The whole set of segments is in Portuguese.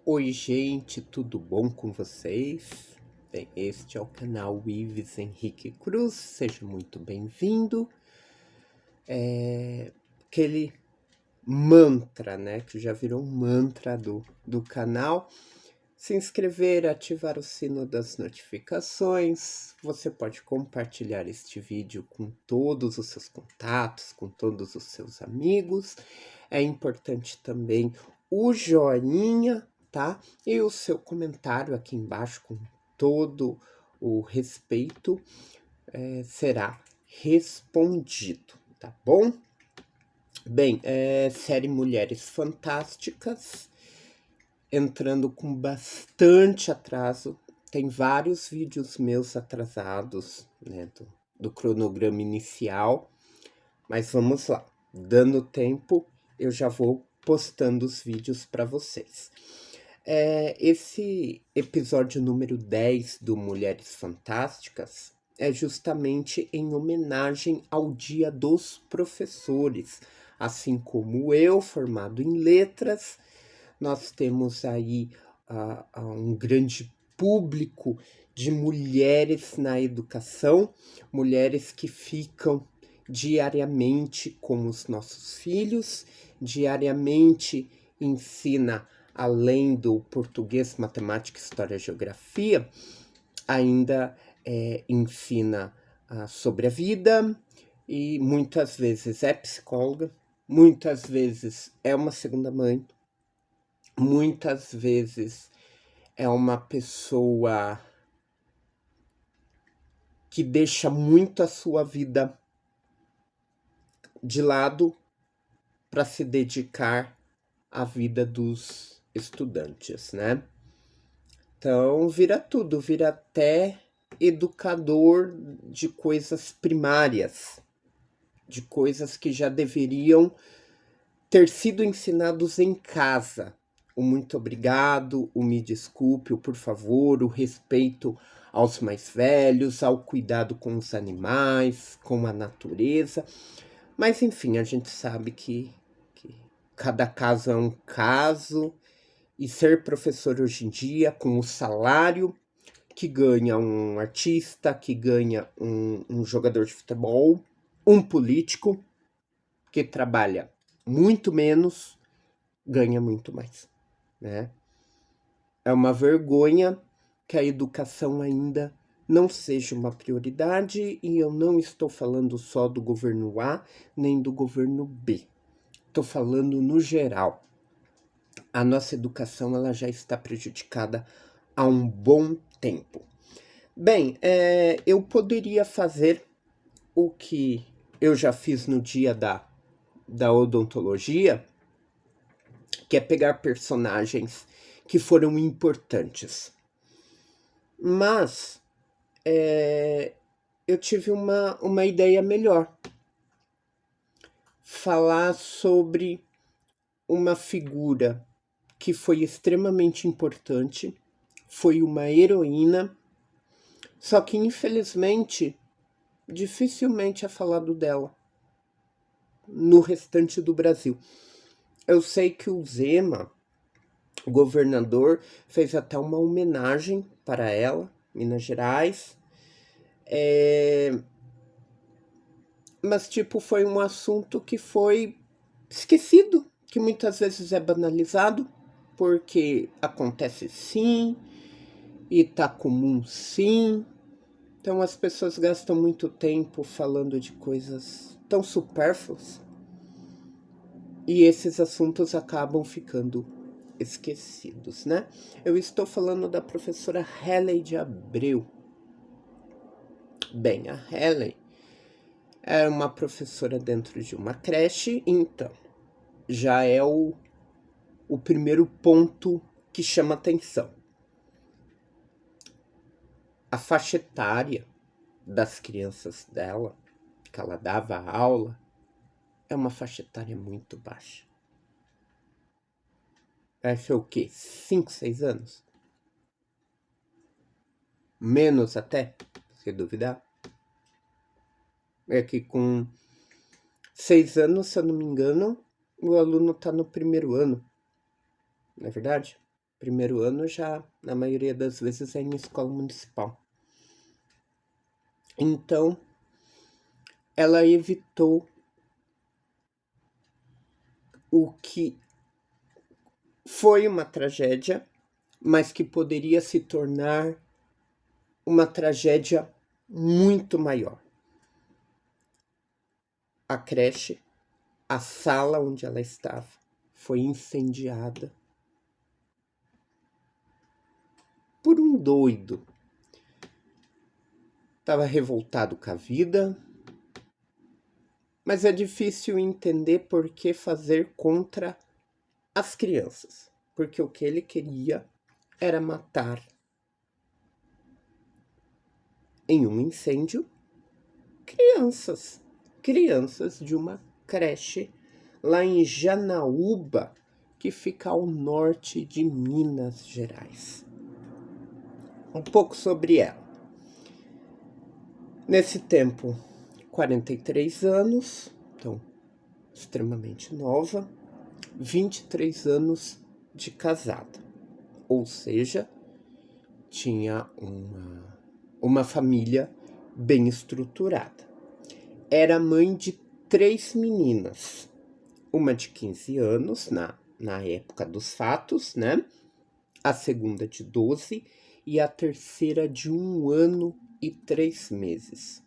Oi, gente, tudo bom com vocês? Bem, este é o canal Ives Henrique Cruz, seja muito bem-vindo. Aquele mantra, né, que já virou um mantra do canal. Se inscrever, ativar o sino das notificações. Você pode compartilhar este vídeo com todos os seus contatos, com todos os seus amigos. É importante também o joinha, tá? E o seu comentário aqui embaixo com todo o respeito será respondido, tá bom? Bem, série Mulheres Fantásticas, entrando com bastante atraso. Tem vários vídeos meus atrasados, né, do cronograma inicial, mas vamos lá. Dando tempo, eu já vou postando os vídeos para vocês. Esse episódio número 10 do Mulheres Fantásticas é justamente em homenagem ao Dia dos Professores. Assim como eu, formado em letras, nós temos aí um grande público de mulheres na educação, mulheres que ficam diariamente com os nossos filhos, diariamente ensina, além do português, matemática, história e geografia, ainda ensina sobre a vida e muitas vezes é psicóloga, muitas vezes é uma segunda mãe, muitas vezes é uma pessoa que deixa muito a sua vida de lado para se dedicar à vida dos estudantes, né? Então, vira tudo, vira até educador de coisas primárias, de coisas que já deveriam ter sido ensinados em casa. O muito obrigado, o me desculpe, o por favor, o respeito aos mais velhos, ao cuidado com os animais, com a natureza. Mas enfim, a gente sabe que cada caso é um caso, e ser professor hoje em dia, com o salário que ganha um artista, que ganha um jogador de futebol, um político que trabalha muito menos, ganha muito mais, né? É uma vergonha que a educação ainda não seja uma prioridade, e eu não estou falando só do governo A nem do governo B. Estou falando no geral. A nossa educação ela já está prejudicada há um bom tempo. Bem, eu poderia fazer o que eu já fiz no dia da odontologia, que é pegar personagens que foram importantes. Mas eu tive uma ideia melhor. Falar sobre uma figura que foi extremamente importante, foi uma heroína, só que infelizmente dificilmente é falado dela no restante do Brasil. Eu sei que o Zema, o governador, fez até uma homenagem para ela, Minas Gerais. Mas, tipo, foi um assunto que foi esquecido, que muitas vezes é banalizado, porque acontece sim, e tá comum sim. Então as pessoas gastam muito tempo falando de coisas tão supérfluas, e esses assuntos acabam ficando esquecidos, né? Eu estou falando da professora Helen de Abreu. Bem, a Helen era uma professora dentro de uma creche, então já é o primeiro ponto que chama atenção. A faixa etária das crianças dela, que ela dava aula, é uma faixa etária muito baixa. Vai ser o quê? 5, 6 anos? Menos até, se duvidar. É que com 6 anos, se eu não me engano, o aluno está no primeiro ano. Não é verdade? Primeiro ano já, na maioria das vezes, é em escola municipal. Então, ela evitou o que foi uma tragédia, mas que poderia se tornar uma tragédia muito maior. A creche, a sala onde ela estava, foi incendiada por um doido. Estava revoltado com a vida, mas é difícil entender por que fazer contra as crianças, porque o que ele queria era matar em um incêndio crianças de uma creche lá em Janaúba, que fica ao norte de Minas Gerais. Um pouco sobre ela. Nesse tempo, 43 anos, então extremamente nova, 23 anos de casada, ou seja, tinha uma família bem estruturada. Era mãe de 3 meninas, uma de 15 anos, na época dos fatos, né? A segunda de 12 e a terceira de 1 ano e 3 meses.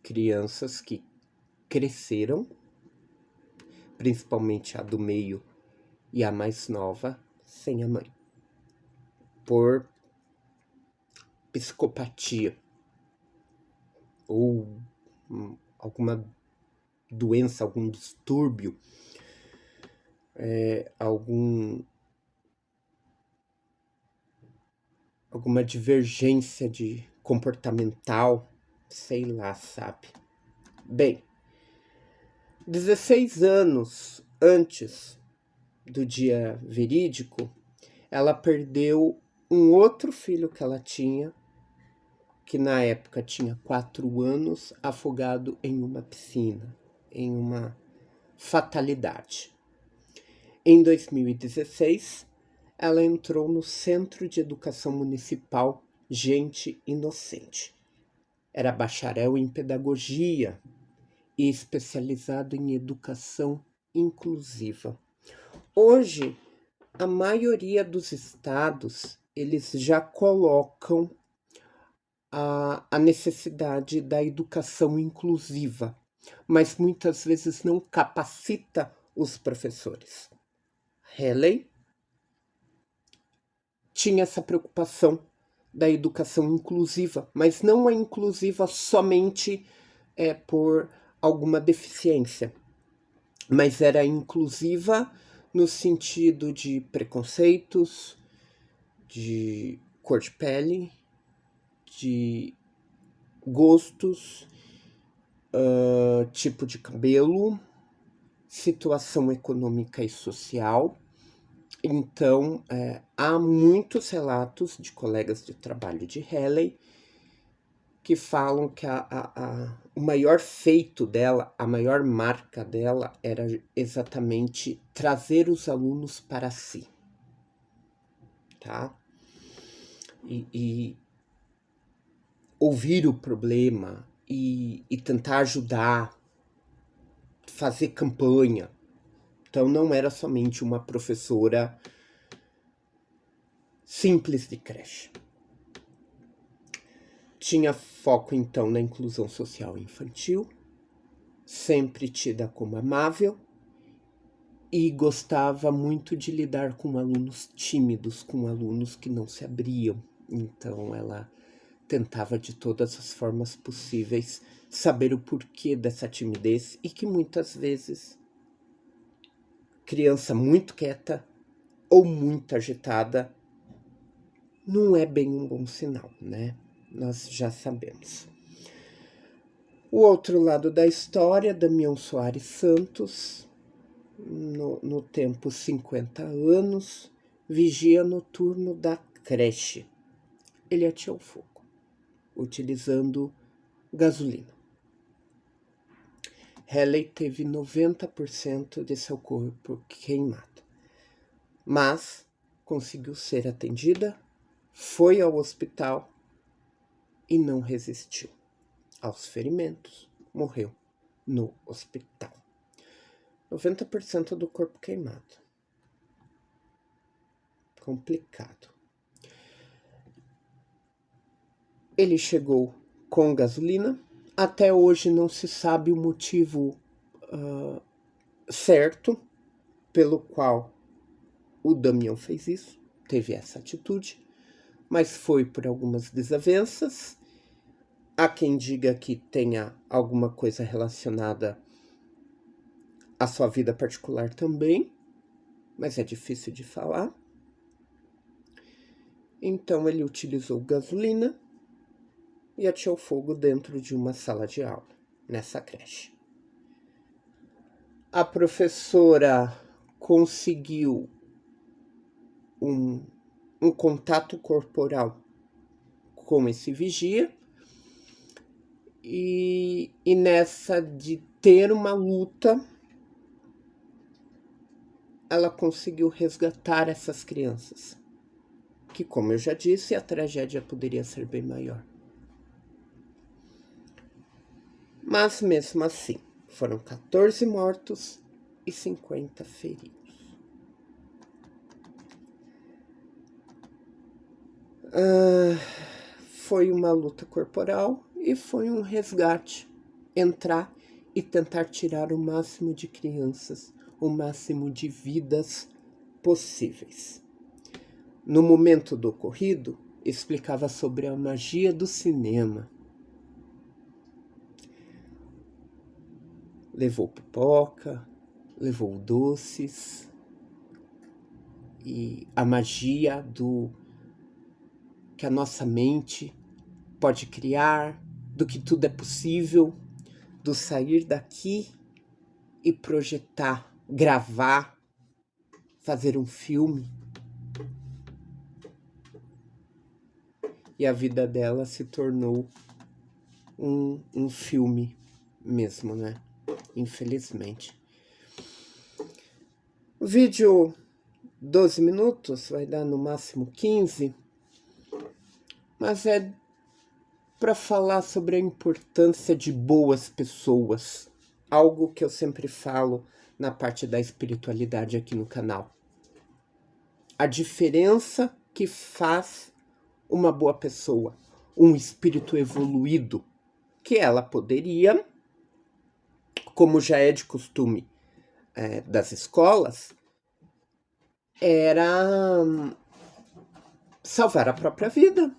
Crianças que cresceram, principalmente a do meio e a mais nova, sem a mãe, por psicopatia ou alguma doença, algum distúrbio, alguma divergência de comportamental, sei lá, sabe? Bem, 16 anos antes do dia verídico, ela perdeu um outro filho que ela tinha, que na época tinha 4 anos, afogado em uma piscina, em uma fatalidade. Em 2016, ela entrou no Centro de Educação Municipal Gente Inocente. Era bacharel em pedagogia e especializado em educação inclusiva. Hoje, a maioria dos estados, eles já colocam a necessidade da educação inclusiva, mas muitas vezes não capacita os professores. Haley tinha essa preocupação da educação inclusiva, mas não é inclusiva somente por alguma deficiência, mas era inclusiva no sentido de preconceitos, de cor de pele, de gostos, tipo de cabelo, situação econômica e social. Então, há muitos relatos de colegas de trabalho de Haley que falam que o maior feito dela, a maior marca dela era exatamente trazer os alunos para si, tá? E ouvir o problema e tentar ajudar, fazer campanha. Então não era somente uma professora simples de creche. Tinha foco então na inclusão social infantil, sempre tida como amável, e gostava muito de lidar com alunos tímidos, com alunos que não se abriam. Então ela tentava de todas as formas possíveis saber o porquê dessa timidez e que muitas vezes criança muito quieta ou muito agitada não é bem um bom sinal, né? Nós já sabemos. O outro lado da história, Damião Soares Santos, no tempo 50 anos, vigia noturno da creche. Ele ateou fogo, utilizando gasolina. Haley teve 90% de seu corpo queimado, mas conseguiu ser atendida, foi ao hospital e não resistiu aos ferimentos, morreu no hospital. 90% do corpo queimado. Complicado. Ele chegou com gasolina. Até hoje não se sabe o motivo certo pelo qual o Damião fez isso, teve essa atitude, mas foi por algumas desavenças. Há quem diga que tenha alguma coisa relacionada à sua vida particular também, mas é difícil de falar. Então ele utilizou gasolina e ateou fogo dentro de uma sala de aula, nessa creche. A professora conseguiu um contato corporal com esse vigia e nessa de ter uma luta, ela conseguiu resgatar essas crianças, que, como eu já disse, a tragédia poderia ser bem maior. Mas mesmo assim, foram 14 mortos e 50 feridos. Foi uma luta corporal e foi um resgate. Entrar e tentar tirar o máximo de crianças, o máximo de vidas possíveis. No momento do ocorrido, explicava sobre a magia do cinema. Levou pipoca, levou doces e a magia do que a nossa mente pode criar, do que tudo é possível, do sair daqui e projetar, gravar, fazer um filme. E a vida dela se tornou um filme mesmo, né? Infelizmente. O vídeo 12 minutos, vai dar no máximo 15, mas é para falar sobre a importância de boas pessoas, algo que eu sempre falo na parte da espiritualidade aqui no canal. A diferença que faz uma boa pessoa, um espírito evoluído, que ela poderia, como já é de costume das escolas, era salvar a própria vida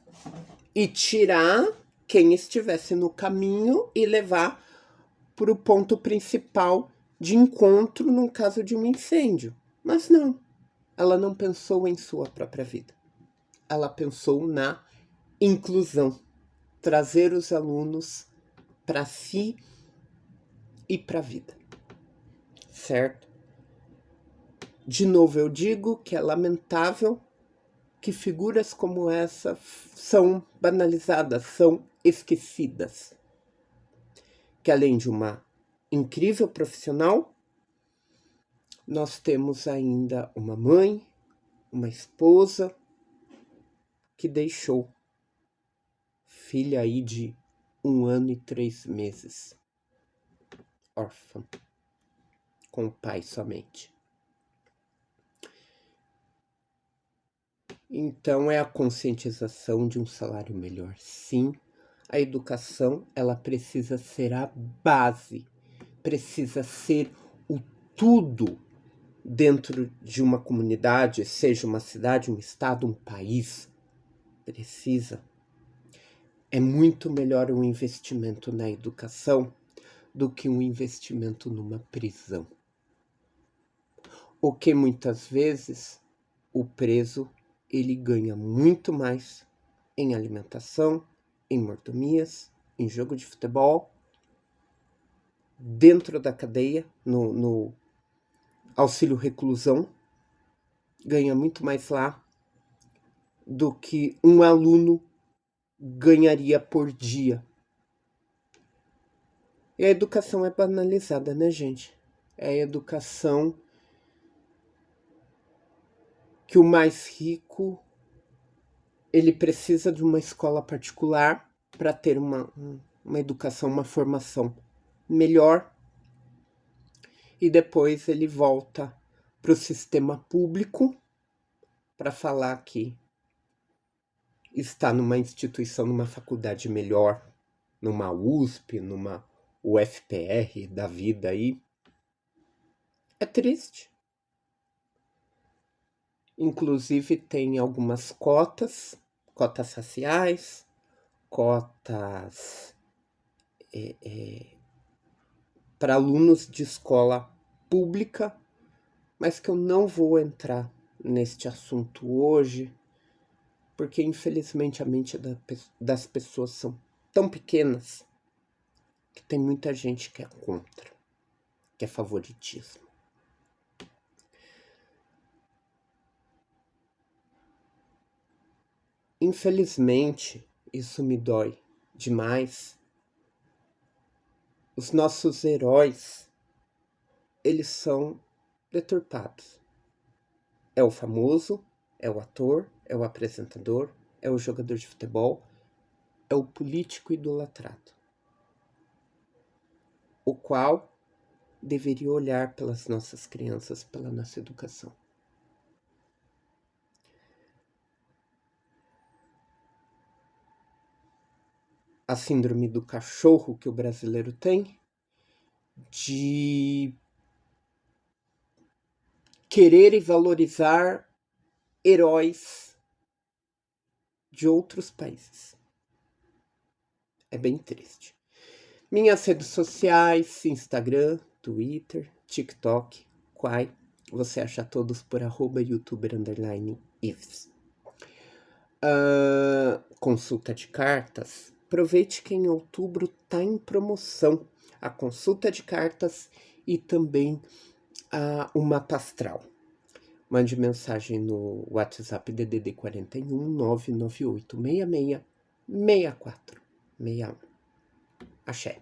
e tirar quem estivesse no caminho e levar para o ponto principal de encontro num caso de um incêndio. Mas não, ela não pensou em sua própria vida. Ela pensou na inclusão, trazer os alunos para si e para a vida, certo? De novo eu digo que é lamentável que figuras como essa são banalizadas, são esquecidas. Que além de uma incrível profissional, nós temos ainda uma mãe, uma esposa que deixou filha aí de 1 ano e 3 meses, órfã, com o pai somente. Então é a conscientização de um salário melhor, sim. A educação, ela precisa ser a base, precisa ser o tudo dentro de uma comunidade, seja uma cidade, um estado, um país. Precisa. É muito melhor um investimento na educação do que um investimento numa prisão. O que muitas vezes o preso ele ganha muito mais em alimentação, em mordomias, em jogo de futebol, dentro da cadeia, no auxílio reclusão, ganha muito mais lá do que um aluno ganharia por dia. E a educação é banalizada, né, gente? É a educação que o mais rico, ele precisa de uma escola particular para ter uma educação, uma formação melhor, e depois ele volta para o sistema público para falar que está numa instituição, numa faculdade melhor, numa USP, numa UFPR da vida aí. É triste. Inclusive tem algumas cotas raciais, cotas para alunos de escola pública, mas que eu não vou entrar neste assunto hoje, porque infelizmente a mente das pessoas são tão pequenas que tem muita gente que é contra, que é favoritismo. Infelizmente, isso me dói demais. Os nossos heróis, eles são deturpados. É o famoso, é o ator, é o apresentador, é o jogador de futebol, é o político idolatrado, o qual deveria olhar pelas nossas crianças, pela nossa educação. A síndrome do cachorro que o brasileiro tem, de querer e valorizar heróis de outros países. É bem triste. Minhas redes sociais, Instagram, Twitter, TikTok, Quai, você acha todos por @youtuber_Ives. Consulta de cartas. Aproveite que em outubro tá em promoção a consulta de cartas e também o mapa astral. Mande mensagem no WhatsApp DDD 41 998 66 64 61. Axé.